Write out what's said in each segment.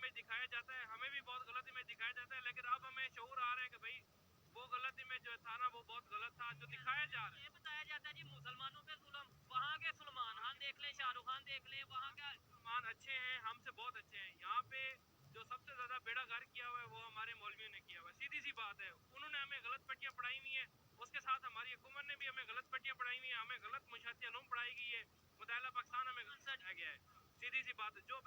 Image दिखाया जाता है, हमें भी बहुत गलत इमेज दिखाया जाता है, लेकिन अब हमें शऊर आ रहा है कि भाई वो गलत इमेज जो था ना वो बहुत गलत था जो दिखाया जा रहा है। ये बताया जाता है जी मुसलमानों पे जुल्म, वहाँ के सलमान खान देख लें, शाहरुख खान देख लें, वहाँ का मुसलमान अच्छे हैं, हमसे बहुत अच्छे हैं। यहाँ पे जो सबसे ज्यादा बेड़ा गर्क किया हुआ है वो हमारे मौलवियों ने किया हुआ है। सीधी सी बात है, उन्होंने हमें गलत पट्टियां पढ़ाई हुई है, उसके साथ हमारी हुकूमत ने भी हमें गलत पट्टियां पढ़ाई हुई है, हमें गलत मुशाती अलूम पढ़ाई गई है, मुताला पाकिस्तान हमें गलत सिखाया गया है। सीधी सी बात है, जो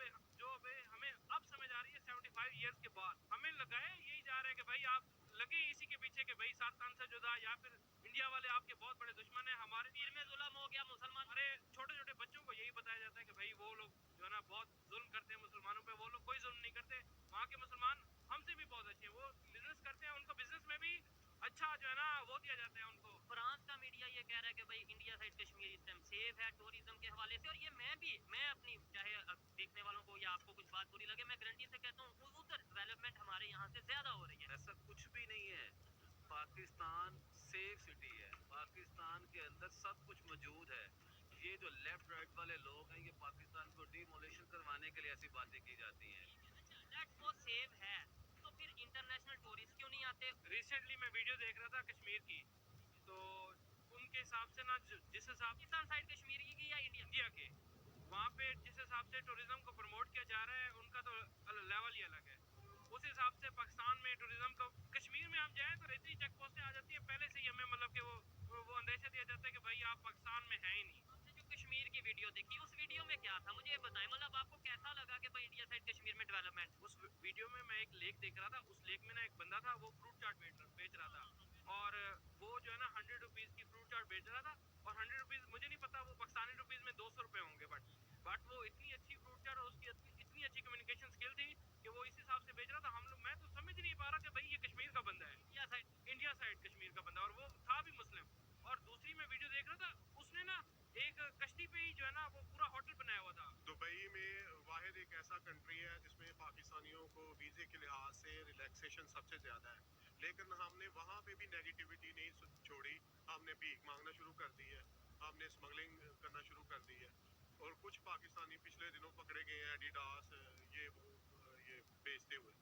बे हमें अब समझ आ रही है 75 ईयर्स के बाद, हमें लगाया यही जा रहा है कि भाई आप लगे इसी के पीछे कि भाई सात खान से जुदा, या फिर इंडिया वाले आपके बहुत बड़े दुश्मन है। हमारे कश्मीर में जुल्म हो गया मुसलमान, हमारे छोटे छोटे बच्चों को यही बताया जाता है कि भाई वो लोग जो है ना बहुत जुल्म करते हैं मुसलमानों पे, वो लोग कोई जुल्म नहीं करते। वहाँ के मुसलमान हमसे भी बहुत अच्छे हैं, वो बिजनेस करते हैं, उनको बिजनेस में भी अच्छा जो है ना वो दिया जाता है उनको। फ्रांस का मीडिया ये कह रहा है कि भाई इंडिया साइड कश्मीर इस टाइम सेफ है टूरिज्म के हवाले से, और ये मैं अपनी चाहे देखने वालों को या आपको कुछ बात बुरी लगे, मैं गारंटी से कहता हूँ उधर डेवलपमेंट हमारे यहाँ से ज्यादा हो रही है। ऐसा कुछ भी नहीं है। पाकिस्तान सेफ सिटी है, पाकिस्तान के अंदर सब कुछ मौजूद है। ये जो लेफ्ट राइट वाले लोग हैं, ये पाकिस्तान को डिमोलिशन करवाने के लिए ऐसी बातें की जाती हैं। लेट्स वो सेफ है, तो फिर इंटरनेशनल टूरिस्ट क्यों नहीं आते? रिसेंटली मैं वीडियो देख रहा था कश्मीर की, तो उनके हिसाब से ना जिस हिसाब पाकिस्तान साइड कश्मीर की या इंडिया के, वहाँ पे जिस हिसाब से टूरिज्म को प्रमोट किया जा रहा है उनका तो लेवल ही अलग है। उस हिसाब से पाकिस्तान में टूरिज्म को, कश्मीर में हम जाएं तो इतनी चेक पोस्टें आ जाती है पहले से ही, हमें मतलब कि वो अंदेशा दिया जाता है कि भाई आप पाकिस्तान में हैं ही नहीं। आपने जो कश्मीर की वीडियो देखी, उस वीडियो में क्या था मुझे बताएं, मतलब आपको कैसा लगा कि भाई इंडिया साइड कश्मीर में डेवलपमेंट? उस वीडियो में मैं एक लेक देख रहा था, उस लेक में ना एक बंदा था, वो फ्रूट चाट बेच रहा था, और वो जो है ना 100 रुपीज की फ्रूट चाट बेच रहा था, और 100 रुपीज मुझे नहीं पता वो पाकिस्तानी रुपीज में 200 रुपए होंगे, बट वो इतनी अच्छी फ्रूट चाट और उसकी इतनी अच्छी कम्युनिकेशन स्किल थी कि वो इस हिसाब से बेच रहा था। हम लोग, मैं तो समझ नहीं पा रहा कि भाई ये कश्मीर का बंदा है, इंडिया साइड कश्मीर का बंदा, और वो था भी मुस्लिम। और दूसरी मैं वीडियो देख रहा था, उसने ना एक कश्ती पे ही जो है ना वो पूरा होटल बनाया हुआ था। दुबई में वाहिद एक ऐसा कंट्री है जिसमें पाकिस्तानियों को वीजे के लिहाज से रिलैक्सेशन सबसे ज्यादा है, लेकिन हमने वहाँ पे भी नेगेटिविटी नहीं छोड़ी। हमने भीख मांगना शुरू कर दी है, हमने स्मगलिंग करना शुरू कर दी है, और कुछ पाकिस्तानी पिछले दिनों पकड़े गए हैं एडिडास ये वो ये बेचते हुए,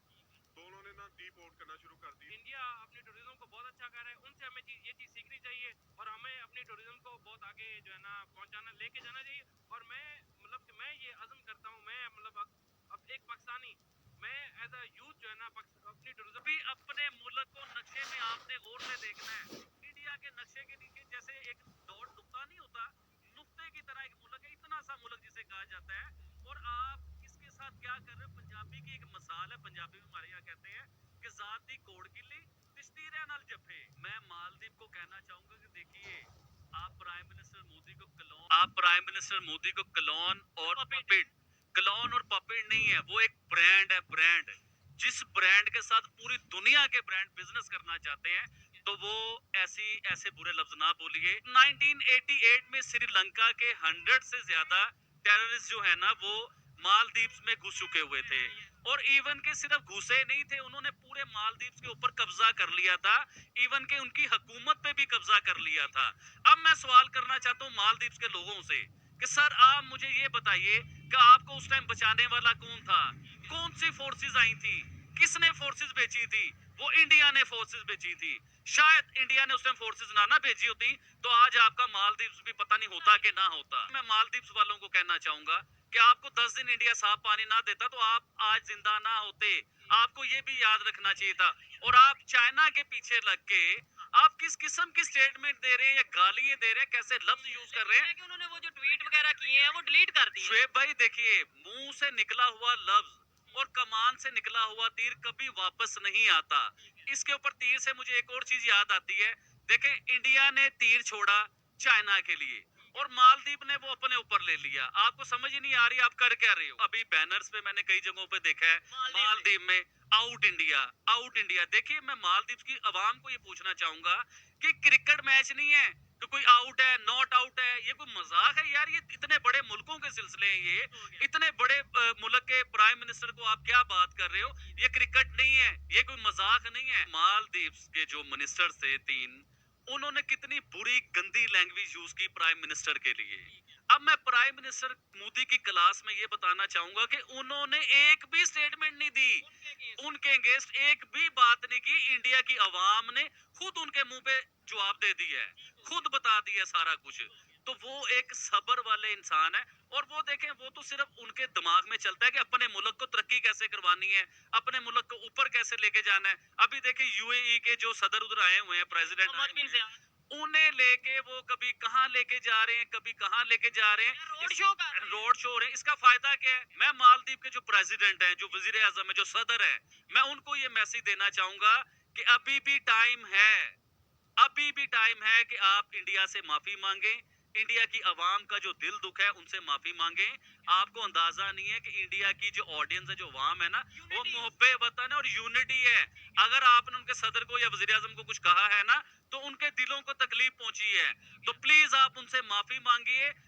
तो उन्होंने ना डिपोर्ट करना शुरू कर दी। इंडिया अपनी टूरिज्म को बहुत अच्छा कर रहा है, उनसे हमें ये चीज सीखनी चाहिए, और हमें अपनी टूरिज्म को बहुत आगे जो है ना पहुंचाना, लेके जाना चाहिए। और मैं मतलब कि मैं ये अज़म करता हूँ, मैं मतलब अब एक पाकिस्तानी, मैं एज अ यूथ जो है ना अपनी टूरिज्म भी अपने मुल्क को नक्शे में आपने गौर से देखना है। इंडिया के नक्शे के नीचे जैसे एक डॉट नुक्ता नहीं होता, नुक्ते की तरह एक मुल्क है, इतना सा मुल्क जिसे कहा जाता है। और आप इसके साथ क्या कर रहे हो? पंजाबी की एक मिसाल है, पंजाबी में हमारे यहाँ कहते हैं कि जात दी कोड़ किली तिश्ती रह नाल जफे। मैं मालदीव को कहना चाहूंगा कि देखिए, आप प्राइम मिनिस्टर मोदी को क्लोन और पपेट, क्लोन और पपेट नहीं है, वो एक ब्रांड है, ब्रांड। जिस ब्रांड के साथ पूरी दुनिया के ब्रांड बिजनेस करना चाहते हैं, तो वो ऐसे बुरे लफ्ज ना बोलिए। 1988 में श्रीलंका के 100 से ज्यादा टेररिस्ट जो है ना वो मालदीव्स में घुस चुके हुए थे, और इवन के सिर्फ घुसे नहीं थे, उन्होंने पूरे मालदीव्स के ऊपर कब्जा कर लिया था, इवन के उनकी हुकूमत पे भी कब्जा कर लिया था। अब मैं सवाल करना चाहता हूँ मालदीव्स के लोगों से कि सर आप मुझे ये बताइए कि आपको उस टाइम बचाने वाला कौन था? कौन सी फोर्सेस आई थी? किसने फोर्सेस भेजी थी? वो इंडिया ने फोर्सेस भेजी थी। शायद इंडिया ने उस टाइम फोर्सेस ना भेजी होती तो आज आपका मालदीव्स भी पता नहीं होता कि ना होता। मैं मालदीव्स वालों को कहना चाहूंगा कि आपको 10 दिन इंडिया साफ पानी ना देता तो आप आज जिंदा ना होते। आपको ये भी याद रखना चाहिए था। और आप चाइना के पीछे लग के आप किस किस्म की स्टेटमेंट दे रहे हैं या गालियां दे रहे हैं, कैसे लफ्ज यूज कर रहे हैं? कि उन्होंने वो जो ट्वीट वगैरह किए हैं वो डिलीट कर दिए। शुएब भाई देखिए, मुंह से निकला हुआ लफ्ज और कमान से निकला हुआ तीर कभी वापस नहीं आता। इसके ऊपर तीर से मुझे एक और चीज याद आती है। देखें, इंडिया ने तीर छोड़ा चाइना के लिए और मालदीव ने वो अपने ऊपर ले लिया। आपको समझ ही नहीं आ रही आप कर क्या रहे हो? अभी बैनर्स पे मैंने कई जगहों पे देखा है मालदीव में आउट इंडिया, आउट इंडिया। देखिए, मैं मालदीव की आवाम को ये पूछना चाहूंगा कि क्रिकेट मैच नहीं है तो कोई आउट है नॉट आउट है, ये कोई मजाक है यार? ये इतने बड़े मुल्कों के सिलसिले हैं, ये इतने बड़े मुल्क के प्राइम मिनिस्टर को आप क्या बात कर रहे हो? ये क्रिकेट नहीं है, ये कोई मजाक नहीं है। मालदीव्स के जो मिनिस्टर थे 3, उन्होंने कितनी बुरी गंदी लैंग्वेज यूज की प्राइम मिनिस्टर के लिए। अब मैं प्राइम मिनिस्टर मोदी की क्लास में ये बताना चाहूंगा कि उन्होंने एक भी स्टेटमेंट नहीं दी, उनके अगेंस्ट एक भी बात नहीं की। इंडिया की आवाम ने खुद उनके मुंह पे जवाब दे दिया है, खुद बता दिया सारा कुछ। तो वो एक सबर वाले इंसान है। और वो देखें, वो तो सिर्फ उनके दिमाग में चलता है कि अपने मुल्क को तरक्की कैसे करवानी है, अपने मुल्क को ऊपर कैसे लेके जाना है। अभी देखें यूएई के जो सदर उधर आए हुए हैं, प्रेसिडेंट, उन्हें लेके वो कभी कहाँ लेके जा रहे हैं, कभी कहाँ लेके जा रहे हैं, रोड शो हो रहे हैं। इसका फायदा क्या है? मैं मालदीव के जो प्रेसिडेंट हैं, जो वजीर आजम है, जो सदर है, मैं उनको ये मैसेज देना चाहूंगा कि अभी भी टाइम है, अभी भी टाइम है कि आप इंडिया से माफी मांगे। इंडिया की आवाम का जो दिल दुख है, उनसे माफी मांगे। आपको अंदाजा नहीं है कि इंडिया की जो ऑडियंस है, जो आवाम है ना, वो मोहब्बे वतन है और यूनिटी है। अगर आपने उनके सदर को या वजीर आजम को कुछ कहा है ना, तो उनके दिलों को तकलीफ पहुंची है। तो प्लीज आप उनसे माफी मांगिए।